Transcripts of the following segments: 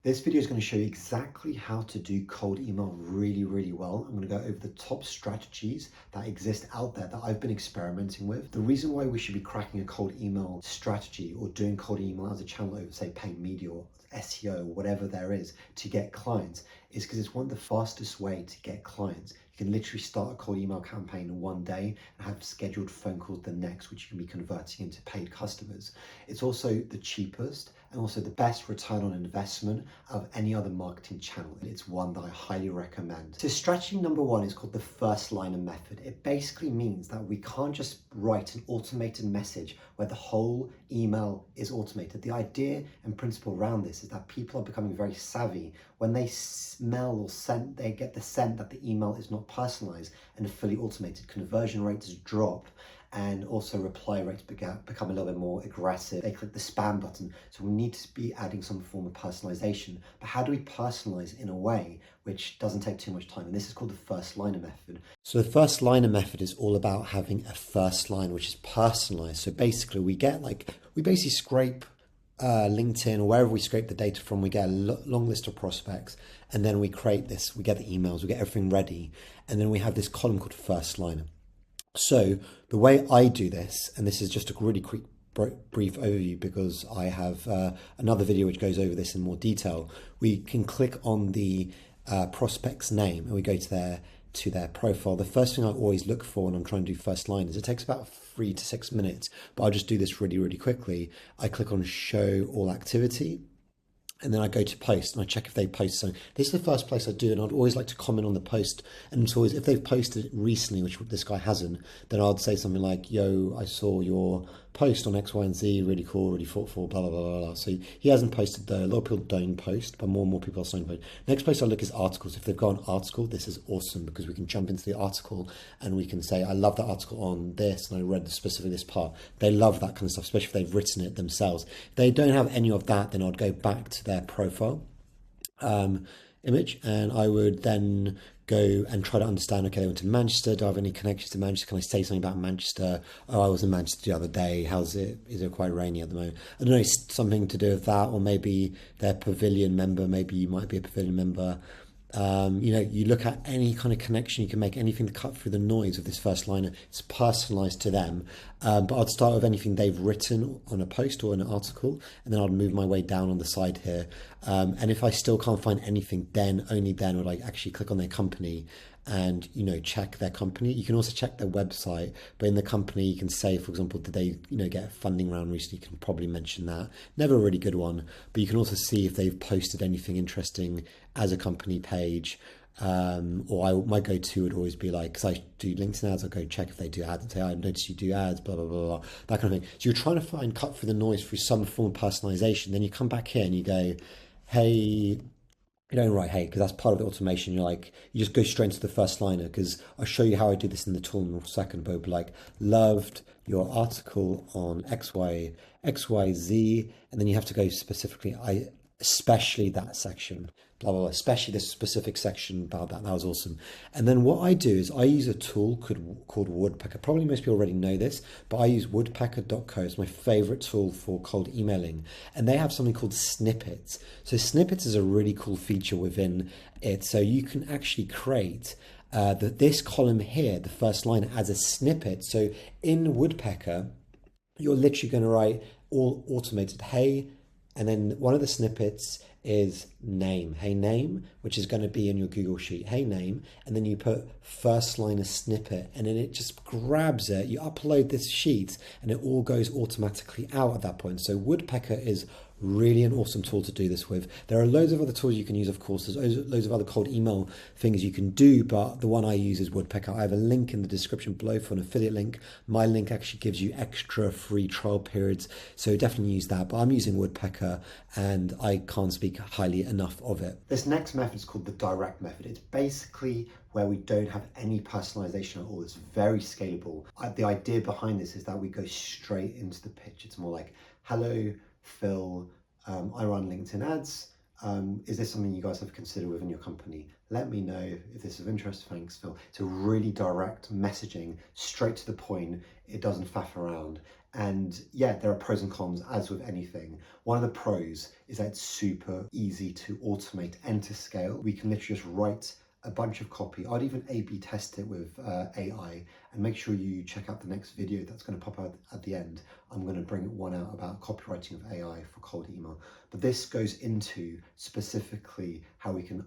This video is going to show you exactly how to do cold email really well. I'm going to go over the top strategies that exist out there that I've been experimenting with. The reason why we should be cracking a cold email strategy or doing cold email as a channel over, say, paid media or SEO, whatever there is, to get clients is because it's one of the fastest way to get clients. You can literally start a cold email campaign in one day and have scheduled phone calls the next, which you can be converting into paid customers. It's also the cheapest and also the best return on investment of any other marketing channel. It's one that I highly recommend. So strategy number one is called the first liner method. It basically means that we can't just write an automated message where the whole email is automated. The idea and principle around this is that people are becoming very savvy. When they smell or scent, they get the scent that the email is not personalized and fully automated. Conversion rates drop, and also reply rates become a little bit more aggressive. They click the spam button. So we need to be adding some form of personalization. But how do we personalize in a way which doesn't take too much time? And this is called the first liner method. So the first liner method is all about having a first line which is personalized. So basically we basically scrape LinkedIn or wherever we scrape the data from, we get a long list of prospects, and then we create this, we get the emails, we get everything ready, and then we have this column called first liner. So the way I do this, and this is just a really quick brief overview because I have another video which goes over this in more detail. We can click on the prospect's name and we go to their profile. The first thing I always look for when I'm trying to do first line is, it takes about 3 to 6 minutes, but I'll just do this really quickly. I click on show all activity, and then I go to post and I check if they post something. This is the first place I do, and I'd always like to comment on the post. And it's always, if they've posted it recently, which this guy hasn't, then I'd say something like, yo, I saw your post on X, Y, and Z, really cool, really thoughtful, blah, blah, blah, blah. So he hasn't posted though. A lot of people don't post, but more and more people are starting to post. Next place I look is articles. If they've got an article, this is awesome because we can jump into the article and we can say, I love that article on this, and I read specifically this part. They love that kind of stuff, especially if they've written it themselves. If they don't have any of that, then I'd go back to their profile image, and I would then go and try to understand, okay, they went to Manchester. Do I have any connections to Manchester? Can I say something about Manchester? Oh, I was in Manchester the other day. How's it? Is it quite rainy at the moment? I don't know, something to do with that, or maybe they're pavilion member. Maybe you might be a pavilion member. You look at any kind of connection you can make, anything to cut through the noise of this first liner. It's personalized to them. But I'd start with anything they've written on a post or an article, and then I'd move my way down on the side here. And if I still can't find anything, then only then would I actually click on their company and check their company. You can also check their website, but in the company you can say, for example, did they get a funding round recently? You can probably mention that. Never a really good one, but you can also see if they've posted anything interesting as a company page. My go-to would always be like, because I do LinkedIn ads, I'll go check if they do ads and say, I noticed you do ads, blah, blah, blah, blah, that kind of thing. So you're trying to cut through the noise through some form of personalization. Then you come back here and you go, hey, you don't write hey, because that's part of the automation. You just go straight into the first liner, because I'll show you how I do this in the tool in a second, but like, loved your article on XYZ, and then you have to go specifically, especially that section, blah, blah, blah, especially this specific section about that. That was awesome. And then what I do is I use a tool called Woodpecker. Probably most people already know this, but I use woodpecker.co. It's my favorite tool for cold emailing. And they have something called snippets. So snippets is a really cool feature within it. So you can actually create this column here, the first line, as a snippet. So in Woodpecker, you're literally going to write all automated, hey, and then one of the snippets is name, hey name, which is going to be in your Google Sheet, hey name, and then you put first line of snippet, and then it just grabs it. You upload this sheet and it all goes automatically out at that point. So Woodpecker is really an awesome tool to do this with. There are loads of other tools you can use, of course. There's loads of other cold email things you can do, but the one I use is Woodpecker. I have a link in the description below for an affiliate link. My link actually gives you extra free trial periods, so definitely use that. But I'm using Woodpecker and I can't speak highly enough of it. This next method is called the direct method. It's basically where we don't have any personalization at all. It's very scalable. The idea behind this is that we go straight into the pitch. It's more like, hello, Phil, I run LinkedIn ads. Is this something you guys have considered within your company? Let me know if this is of interest. Thanks, Phil. It's a really direct messaging, straight to the point. It doesn't faff around. And yeah, there are pros and cons as with anything. One of the pros is that it's super easy to automate and to scale. We can literally just write a bunch of copy. I'd even A/B test it with AI, and make sure you check out the next video that's going to pop out at the end. I'm going to bring one out about copywriting of AI for cold email. But this goes into specifically how we can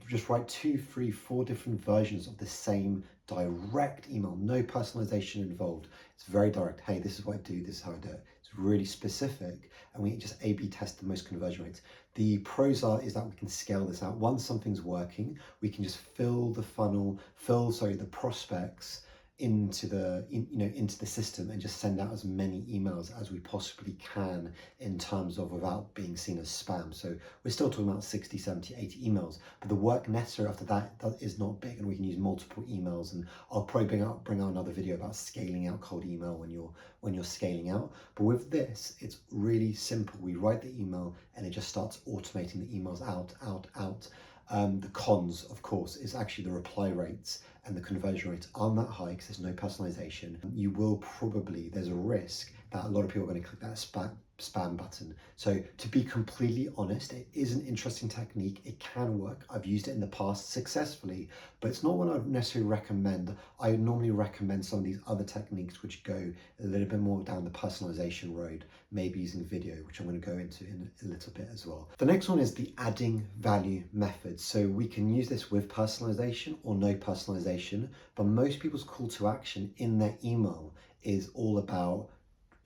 just write 2, 3, 4 different versions of the same direct email, no personalization involved. It's very direct. Hey, this is what I do, this is how I do it. It's really specific, and we just A/B test the most conversion rates. The pros is that we can scale this out. Once something's working, we can just fill the funnel, the prospects into the system and just send out as many emails as we possibly can in terms of without being seen as spam. So we're still talking about 60, 70, 80 emails, but the work necessary after that is not big, and we can use multiple emails. And I'll probably bring out another video about scaling out cold email when you're scaling out. But with this, it's really simple. We write the email and it just starts automating the emails out. The cons, of course, is actually the reply rates and the conversion rates aren't that high because there's no personalization. You will probably, there's a risk that a lot of people are going to click that spam button. So to be completely honest, it is an interesting technique. It can work. I've used it in the past successfully, but it's not one I'd necessarily recommend. I would normally recommend some of these other techniques which go a little bit more down the personalization road, maybe using video, which I'm going to go into in a little bit as well. The next one is the adding value method. So we can use this with personalization or no personalization, but most people's call to action in their email is all about,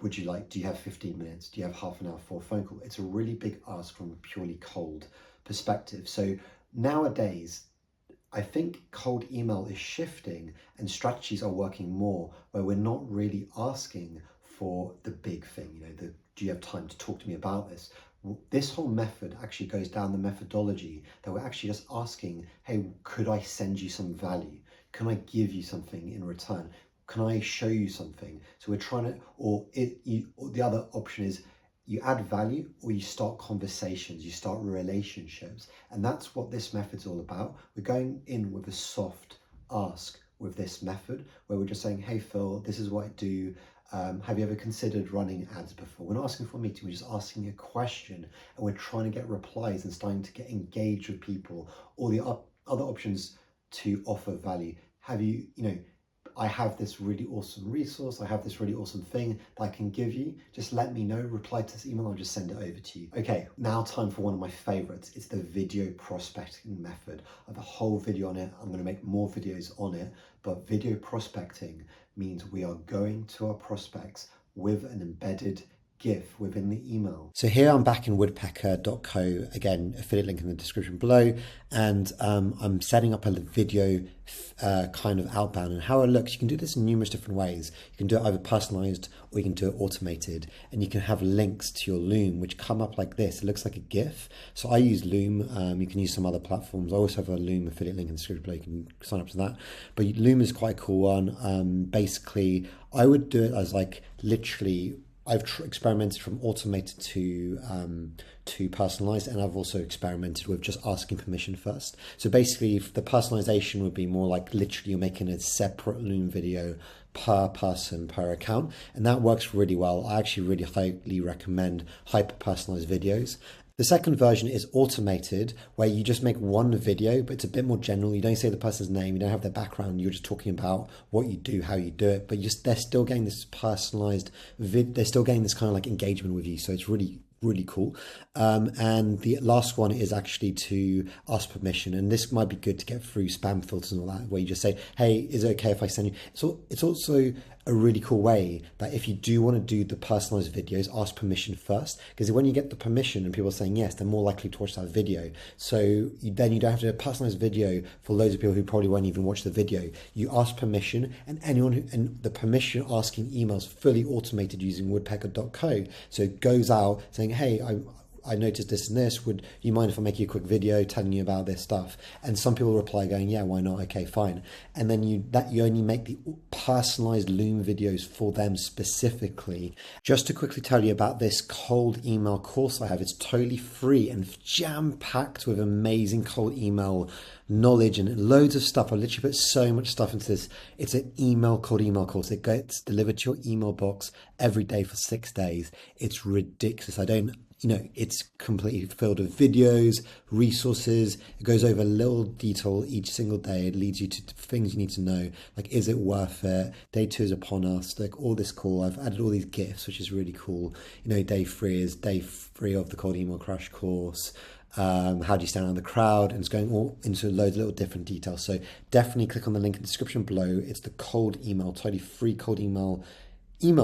do you have 15 minutes? Do you have half an hour for a phone call? It's a really big ask from a purely cold perspective. So nowadays, I think cold email is shifting and strategies are working more where we're not really asking for the big thing, do you have time to talk to me about this? This whole method actually goes down the methodology that we're actually just asking, hey, could I send you some value? Can I give you something in return? Can I show you something? So we're trying to, or the other option is you add value or you start conversations, you start relationships. And that's what this method's all about. We're going in with a soft ask with this method where we're just saying, hey, Phil, this is what I do. Have you ever considered running ads before? We're not asking for a meeting, we're just asking a question, and we're trying to get replies and starting to get engaged with people. Or the other options to offer value. I have this really awesome resource, I have this really awesome thing that I can give you. Just let me know, reply to this email, I'll just send it over to you. Okay, now time for one of my favorites. It's the video prospecting method. I have a whole video on it. I'm going to make more videos on it, but video prospecting means we are going to our prospects with an embedded GIF within the email. So here I'm back in woodpecker.co, again, affiliate link in the description below, and I'm setting up a video kind of outbound. And how it looks, you can do this in numerous different ways. You can do it either personalized or you can do it automated, and you can have links to your Loom which come up like this. It looks like a GIF. So I use Loom. You can use some other platforms. I also have a Loom affiliate link in the description below. You can sign up to that. But Loom is quite a cool one. Basically, I would do it as literally, I've experimented from automated to personalized, and I've also experimented with just asking permission first. So basically, the personalization would be more like literally you're making a separate Loom video per person, per account, and that works really well. I actually really highly recommend hyper-personalized videos. The second version is automated, where you just make one video, but it's a bit more general. You don't say the person's name, you don't have their background, you're just talking about what you do, how you do it, but they're still getting this personalized they're still getting this kind of engagement with you. So it's really cool. And the last one is actually to ask permission, and this might be good to get through spam filters and all that, where you just say, hey, is it okay if I send you? So it's also a really cool way that if you do want to do the personalized videos, ask permission first, because when you get the permission and people are saying yes, they're more likely to watch that video. So then you don't have to do a personalized video for loads of people who probably won't even watch the video. You ask permission, and and the permission asking emails fully automated using woodpecker.co. So it goes out saying, hey, I noticed this and this. Would you mind if I make you a quick video telling you about this stuff? And some people reply going, yeah, why not? Okay, fine. And then you only make the personalized Loom videos for them specifically. Just to quickly tell you about this cold email course I have, it's totally free and jam-packed with amazing cold email knowledge and loads of stuff. I literally put so much stuff into this. It's an cold email course. It gets delivered to your email box every day for 6 days. It's ridiculous. It's completely filled with videos, resources. It goes over a little detail each single day. It leads you to things you need to know, like, is it worth it? Day 2 is upon us, like all this cool. I've added all these GIFs, which is really cool. Day 3 is day 3 of the cold email crash course. How do you stand out in the crowd? And it's going all into loads of little different details. So definitely click on the link in the description below. It's the cold email, totally free cold email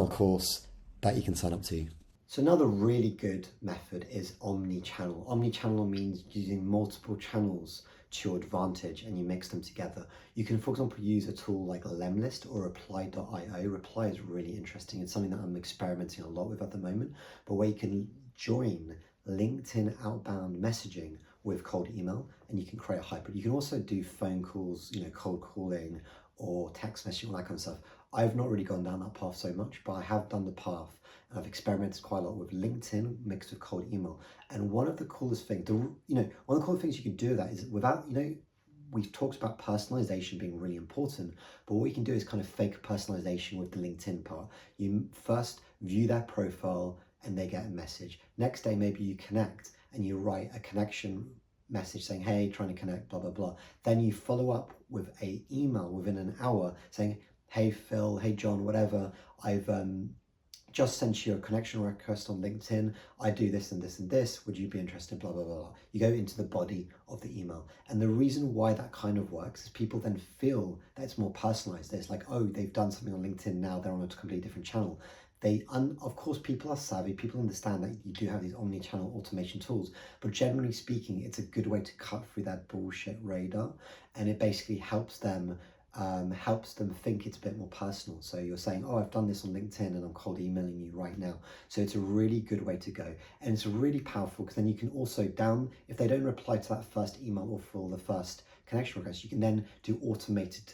course that you can sign up to. So another really good method is omni-channel. Omni-channel means using multiple channels to your advantage and you mix them together. You can, for example, use a tool like Lemlist or Reply.io. Reply is really interesting. It's something that I'm experimenting a lot with at the moment, but where you can join LinkedIn outbound messaging with cold email and you can create a hybrid. You can also do phone calls, cold calling or text messaging, all that kind of stuff. I've not really gone down that path so much, but I have done the path. I've experimented quite a lot with LinkedIn mixed with cold email. And one of the coolest things, one of the cool things you can do with that is without, we've talked about personalization being really important, but what you can do is kind of fake personalization with the LinkedIn part. You first view their profile and they get a message. Next day, maybe you connect and you write a connection message saying, hey, trying to connect, blah, blah, blah. Then you follow up with an email within an hour saying, hey, Phil, hey, John, whatever, I've just sent you a connection request on LinkedIn. I do this and this and this. Would you be interested? Blah, blah, blah, blah. You go into the body of the email. And the reason why that kind of works is people then feel that it's more personalized. It's like, oh, they've done something on LinkedIn. Now they're on a completely different channel. Of course, people are savvy. People understand that you do have these omni-channel automation tools, but generally speaking, it's a good way to cut through that bullshit radar. And it basically helps them think it's a bit more personal. So you're saying, oh, I've done this on LinkedIn and I'm cold emailing you right now. So it's a really good way to go. And it's really powerful because then you can also if they don't reply to that first email or for the first connection request, you can then do automated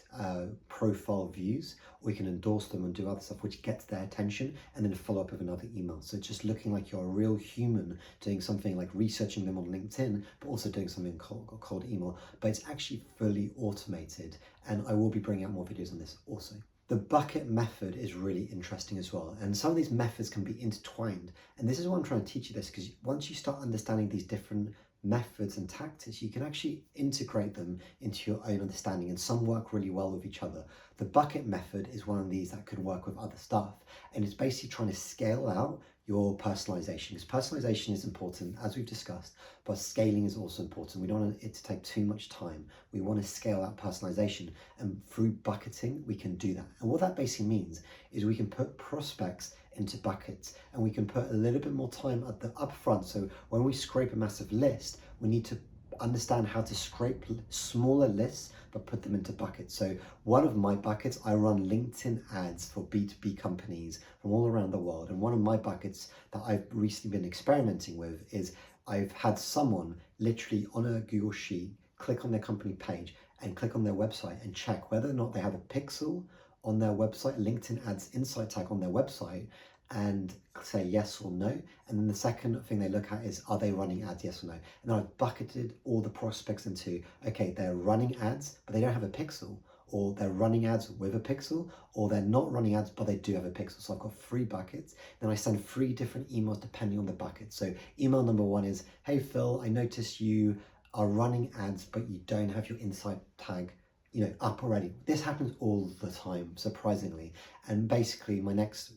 profile views, or you can endorse them and do other stuff which gets their attention and then follow up with another email. So it's just looking like you're a real human doing something like researching them on LinkedIn, but also doing something cold email, but it's actually fully automated. And I will be bringing out more videos on this also. The bucket method is really interesting as well. And some of these methods can be intertwined. And this is why I'm trying to teach you this, because once you start understanding these different methods and tactics, you can actually integrate them into your own understanding, and some work really well with each other. The bucket method is one of these that could work with other stuff, and it's basically trying to scale out your personalization, because personalization is important, as we've discussed, but scaling is also important. We don't want it to take too much time. We want to scale out personalization, and through bucketing, we can do that. And what that basically means is we can put prospects into buckets, and we can put a little bit more time at the upfront. So when we scrape a massive list, we need to understand how to scrape smaller lists but put them into buckets. So one of my buckets, I run LinkedIn ads for B2B companies from all around the world, and one of my buckets that I've recently been experimenting with is I've had someone literally on a Google Sheet click on their company page and click on their website and check whether or not they have a pixel on their website, LinkedIn ads insight tag on their website, and say yes or no. And then the second thing they look at is, are they running ads, yes or no? And then I've bucketed all the prospects into, okay, they're running ads, but they don't have a pixel, or they're running ads with a pixel, or they're not running ads, but they do have a pixel. So I've got 3 buckets. Then I send 3 different emails depending on the bucket. So email number 1 is, hey Phil, I noticed you are running ads, but you don't have your insight tag up already. This happens all the time, surprisingly. And basically my next,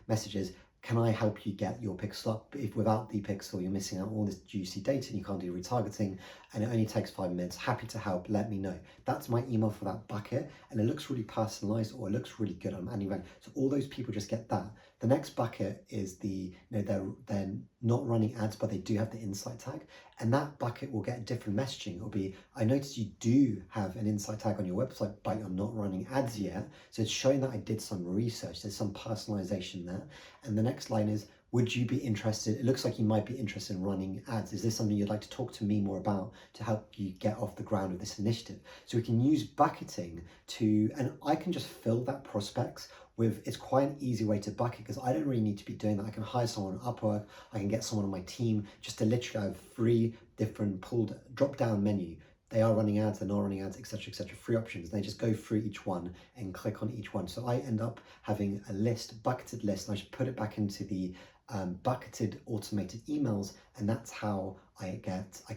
message is, can I help you get your pixel up? If without the pixel, you're missing out on all this juicy data and you can't do retargeting, and it only takes 5 minutes. Happy to help, let me know. That's my email for that bucket, and it looks really personalized, or it looks really good. I'm adding value. So all those people just get that. The next bucket is they're not running ads, but they do have the insight tag, and that bucket will get different messaging. It'll be, I noticed you do have an insight tag on your website, but you're not running ads yet. So it's showing that I did some research. There's some personalization there. And the next line is, Would you be interested? It looks like you might be interested in running ads. Is this something you'd like to talk to me more about to help you get off the ground with this initiative? So we can use bucketing and I can just fill that prospects with, it's quite an easy way to bucket because I don't really need to be doing that. I can hire someone on Upwork, I can get someone on my team just to literally have 3 different pulled drop down menu. They are running ads, they're not running ads, etc., 3 options. They just go through each one and click on each one. So I end up having a list, bucketed list, and I just put it back into the bucketed automated emails, and that's how I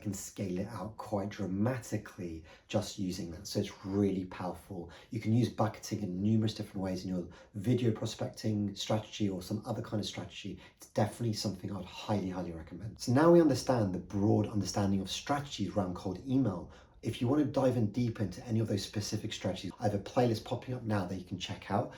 can scale it out quite dramatically just using that. So it's really powerful. You can use bucketing in numerous different ways in your video prospecting strategy or some other kind of strategy. It's definitely something I'd highly recommend. So now we understand the broad understanding of strategies around cold email. If you want to dive in deeper into any of those specific strategies, I have a playlist popping up now that you can check out.